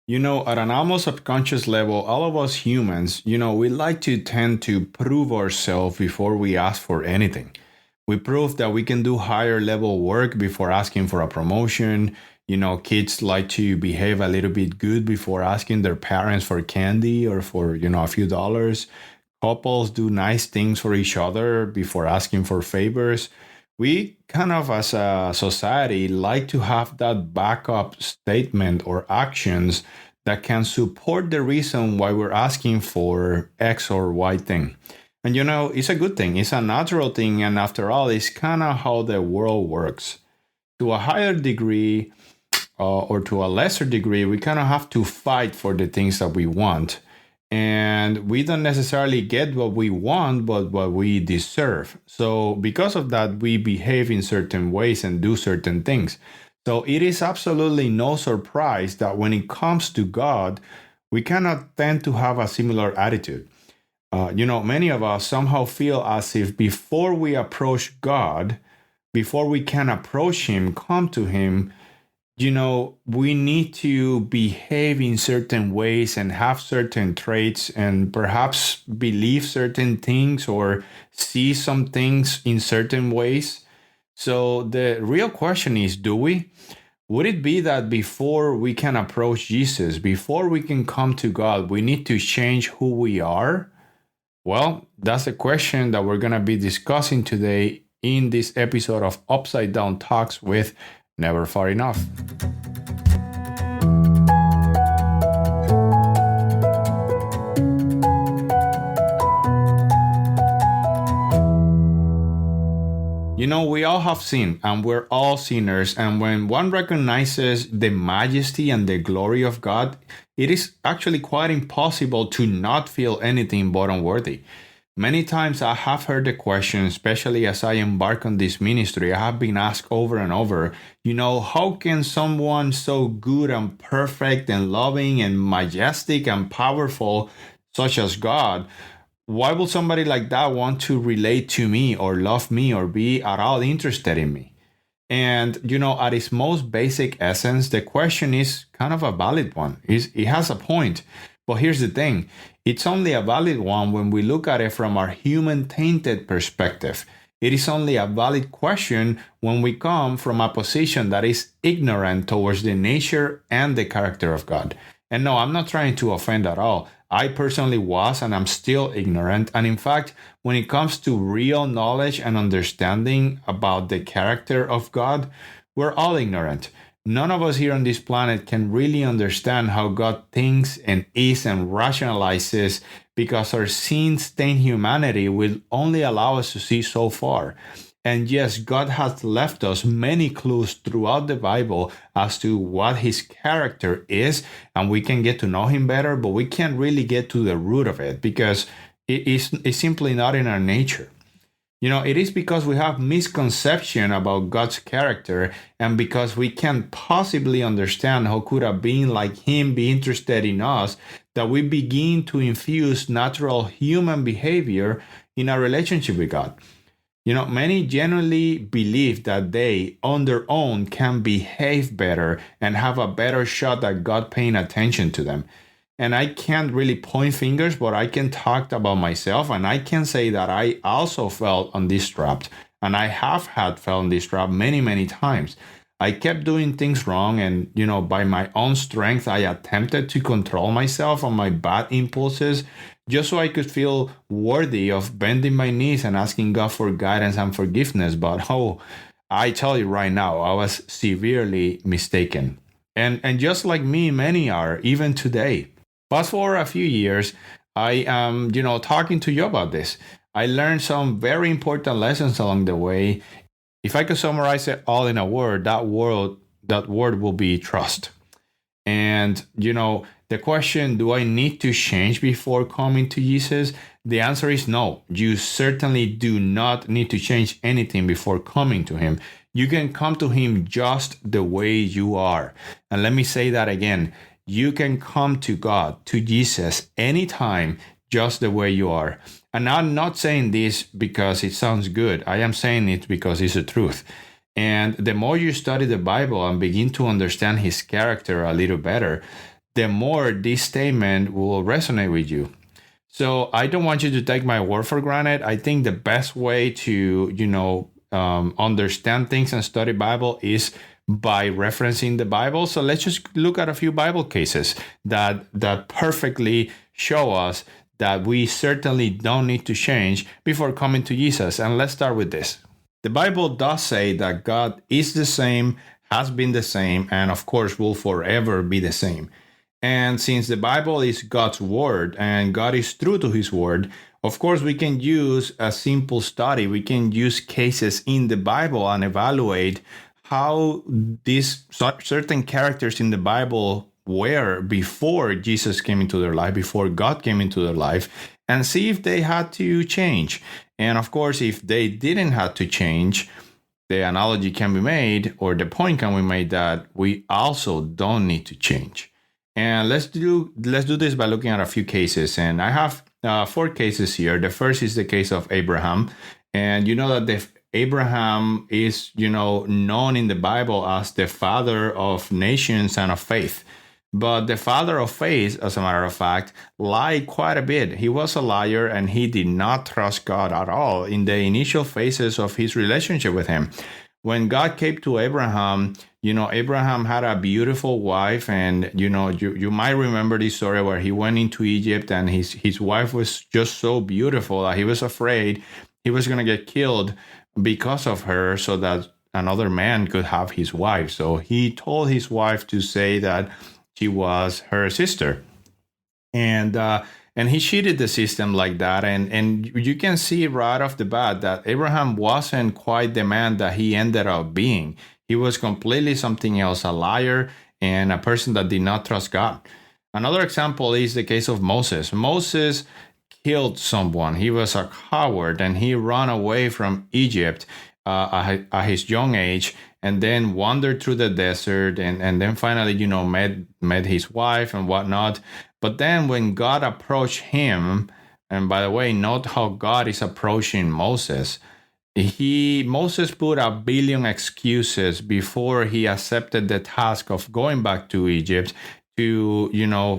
At an almost subconscious level, all of us humans, we like to tend to prove ourselves before we ask for anything. We prove that we can do higher level work before asking for a promotion. Kids like to behave a little bit good before asking their parents for candy or for, a few dollars. Couples do nice things for each other before asking for favors. We kind of, as a society, like to have that backup statement or actions that can support the reason why we're asking for X or Y thing. And it's a good thing, it's a natural thing, and after all, it's kind of how the world works. To a higher degree, or to a lesser degree, we kind of have to fight for the things that we want. And we don't necessarily get what we want, but what we deserve. So, because of that, we behave in certain ways and do certain things. So, it is absolutely no surprise that when it comes to God, we cannot tend to have a similar attitude. Many of us somehow feel as if before we approach God, before we can approach Him, come to Him, we need to behave in certain ways and have certain traits and perhaps believe certain things or see some things in certain ways. So the real question is, do we? Would it be that before we can approach Jesus, before we can come to God, we need to change who we are? Well, that's the question that we're going to be discussing today in this episode of Upside Down Talks with Never Far Enough. We all have sinned and we're all sinners. And when one recognizes the majesty and the glory of God, it is actually quite impossible to not feel anything but unworthy. Many times I have heard the question, especially as I embark on this ministry, I have been asked over and over, how can someone so good and perfect and loving and majestic and powerful, such as God, why would somebody like that want to relate to me or love me or be at all interested in me? And, at its most basic essence, the question is kind of a valid one. It has a point. But here's the thing, it's only a valid one when we look at it from our human tainted perspective. It is only a valid question when we come from a position that is ignorant towards the nature and the character of God. And no, I'm not trying to offend at all. I personally was and I'm still ignorant. And in fact, when it comes to real knowledge and understanding about the character of God, we're all ignorant. None of us here on this planet can really understand how God thinks and is and rationalizes because our sin-stained humanity will only allow us to see so far. And yes, God has left us many clues throughout the Bible as to what His character is, and we can get to know Him better, but we can't really get to the root of it because it's simply not in our nature. It is because we have misconception about God's character and because we can't possibly understand how could a being like Him be interested in us that we begin to infuse natural human behavior in our relationship with God. Many genuinely believe that they, on their own, can behave better and have a better shot at God paying attention to them. And I can't really point fingers, but I can talk about myself and I can say that I also fell on this trap. And I have fell on this trap many, many times. I kept doing things wrong and, by my own strength, I attempted to control myself on my bad impulses just so I could feel worthy of bending my knees and asking God for guidance and forgiveness. But I tell you right now, I was severely mistaken. And just like me, many are, even today. Fast forward a few years, I am, talking to you about this. I learned some very important lessons along the way. If I could summarize it all in a word, that word will be trust. And, the question, do I need to change before coming to Jesus? The answer is no. You certainly do not need to change anything before coming to Him. You can come to Him just the way you are. And let me say that again. You can come to God, to Jesus, anytime, just the way you are. And I'm not saying this because it sounds good. I am saying it because it's the truth. And the more you study the Bible and begin to understand His character a little better, the more this statement will resonate with you. So I don't want you to take my word for granted. I think the best way to, understand things and study Bible is by referencing the Bible. So let's just look at a few Bible cases that perfectly show us that we certainly don't need to change before coming to Jesus. And let's start with this. The Bible does say that God is the same, has been the same, and of course will forever be the same. And since the Bible is God's word and God is true to his word, of course, we can use a simple study. We can use cases in the Bible and evaluate how these certain characters in the Bible were before Jesus came into their life, before God came into their life, and see if they had to change. And of course, if they didn't have to change, the analogy can be made, or the point can be made, that we also don't need to change. And let's do this by looking at a few cases. And I have 4 cases here. The first is the case of Abraham. And you know that Abraham is, known in the Bible as the father of nations and of faith. But the father of faith, as a matter of fact, lied quite a bit. He was a liar and he did not trust God at all in the initial phases of his relationship with him. When God came to Abraham, Abraham had a beautiful wife, and you might remember this story where he went into Egypt and his wife was just so beautiful that he was afraid he was going to get killed because of her, so that another man could have his wife. So he told his wife to say that she was her sister, and he cheated the system like that. And you can see right off the bat that Abraham wasn't quite the man that he ended up being. He was completely something else, a liar and a person that did not trust God. Another example is the case of Moses. Moses killed someone. He was a coward and he ran away from Egypt at his young age, and then wandered through the desert, and then finally, met his wife and whatnot. But then when God approached him, and by the way, note how God is approaching Moses. Moses put a billion excuses before he accepted the task of going back to Egypt to,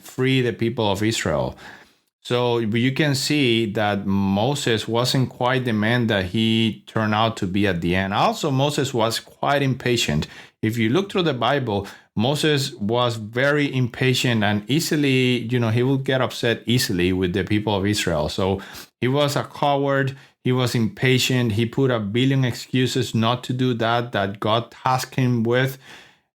free the people of Israel. So you can see that Moses wasn't quite the man that he turned out to be at the end. Also, Moses was quite impatient. If you look through the Bible, Moses was very impatient and easily, he would get upset easily with the people of Israel. So he was a coward. He was impatient. He put a billion excuses not to do that God tasked him with.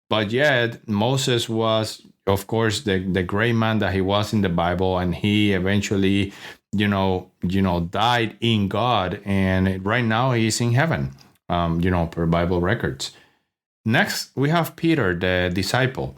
But yet Moses was, of course, the great man that he was in the Bible, and he eventually, died in God, and right now he's in heaven, per Bible records. Next, we have Peter, the disciple,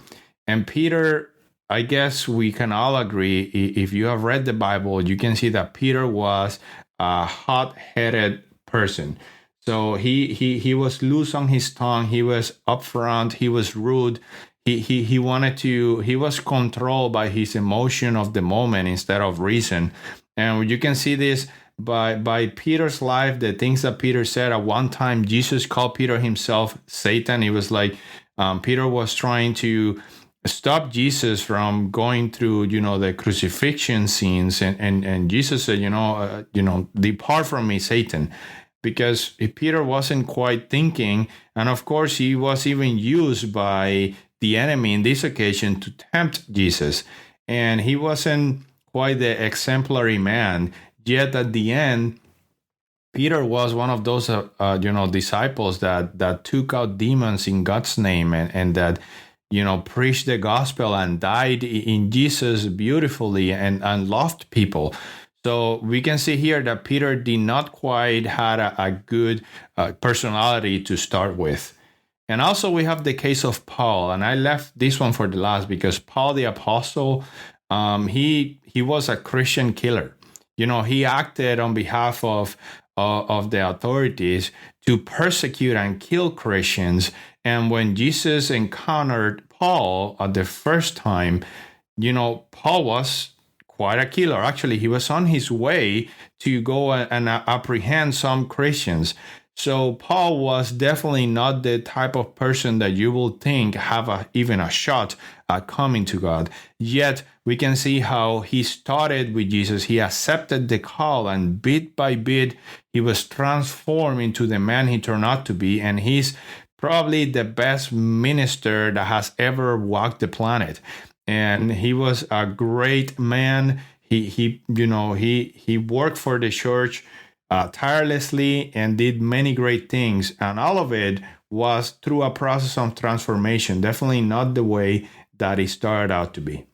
and Peter. I guess we can all agree, if you have read the Bible, you can see that Peter was a hot-headed person. So he was loose on his tongue. He was upfront. He was rude. He was controlled by his emotion of the moment instead of reason. And you can see this by Peter's life, the things that Peter said. At one time, Jesus called Peter himself Satan. It was like Peter was trying to stop Jesus from going through, the crucifixion scenes. And Jesus said, depart from me, Satan. Because Peter wasn't quite thinking, and of course he was even used by the enemy in this occasion to tempt Jesus, and he wasn't quite the exemplary man. Yet at the end, Peter was one of those disciples that took out demons in God's name, and that preached the gospel and died in Jesus beautifully, and loved people. So we can see here that Peter did not quite had a good personality to start with. And also we have the case of Paul, and I left this one for the last because Paul the apostle, he was a Christian killer. He acted on behalf of the authorities to persecute and kill Christians. And when Jesus encountered Paul at the first time, Paul was quite a killer. Actually, he was on his way to go and apprehend some Christians. So Paul was definitely not the type of person that you will think have even a shot at coming to God. Yet we can see how he started with Jesus. He accepted the call, and bit by bit, he was transformed into the man he turned out to be. And he's probably the best minister that has ever walked the planet. And he was a great man. He worked for the church tirelessly and did many great things. And all of it was through a process of transformation, definitely not the way that it started out to be.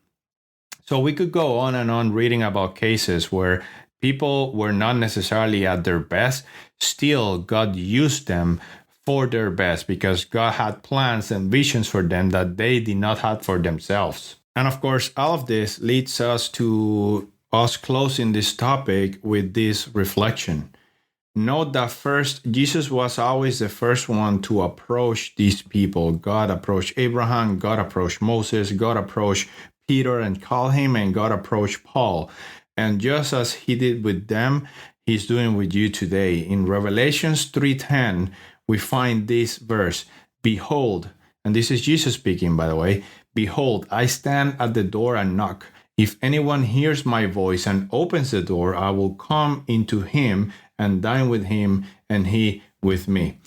So we could go on and on reading about cases where people were not necessarily at their best. Still, God used them for their best because God had plans and visions for them that they did not have for themselves. And of course, all of this leads us to us closing this topic with this reflection. Note that first, Jesus was always the first one to approach these people. God approached Abraham, God approached Moses, God approached Peter and called him, and God approached Paul. And just as he did with them, he's doing with you today. In Revelations 3:10, we find this verse, "Behold," and this is Jesus speaking, by the way, "Behold, I stand at the door and knock. If anyone hears my voice and opens the door, I will come into him and dine with him, and he with me."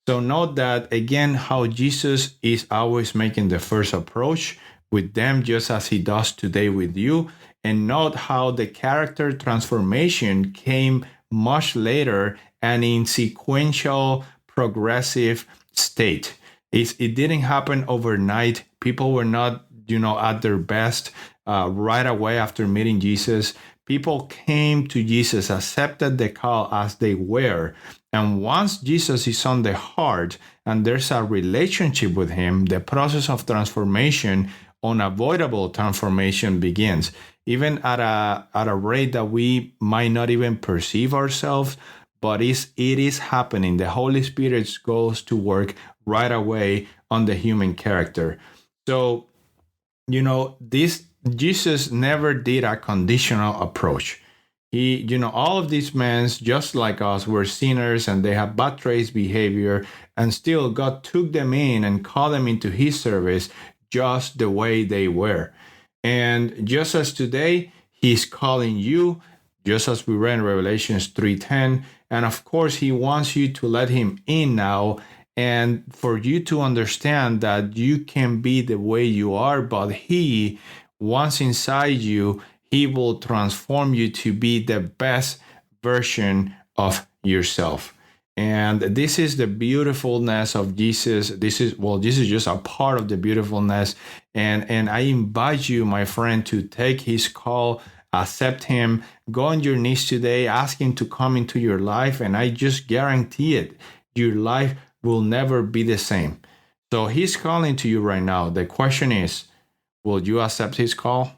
So note that again how Jesus is always making the first approach with them, just as he does today with you. And note how the character transformation came much later and in sequential progressive state. It didn't happen overnight. People were not, at their best right away after meeting Jesus. People came to Jesus, accepted the call as they were. And once Jesus is on the heart and there's a relationship with him, the process of transformation, unavoidable transformation begins, even at a rate that we might not even perceive ourselves, but it is happening. The Holy Spirit goes to work right away on the human character. So, this Jesus never did a conditional approach. All of these men, just like us, were sinners and they have bad traits behavior, and still God took them in and called them into his service just the way they were. And just as today, he's calling you, just as we read in Revelations 3:10, and of course, he wants you to let him in now and for you to understand that you can be the way you are, but he, once inside you, he will transform you to be the best version of yourself. And this is the beautifulness of Jesus. This is just a part of the beautifulness. And I invite you, my friend, to take his call, accept him, go on your knees today, ask him to come into your life. And I just guarantee it, your life will never be the same. So he's calling to you right now. The question is, will you accept his call?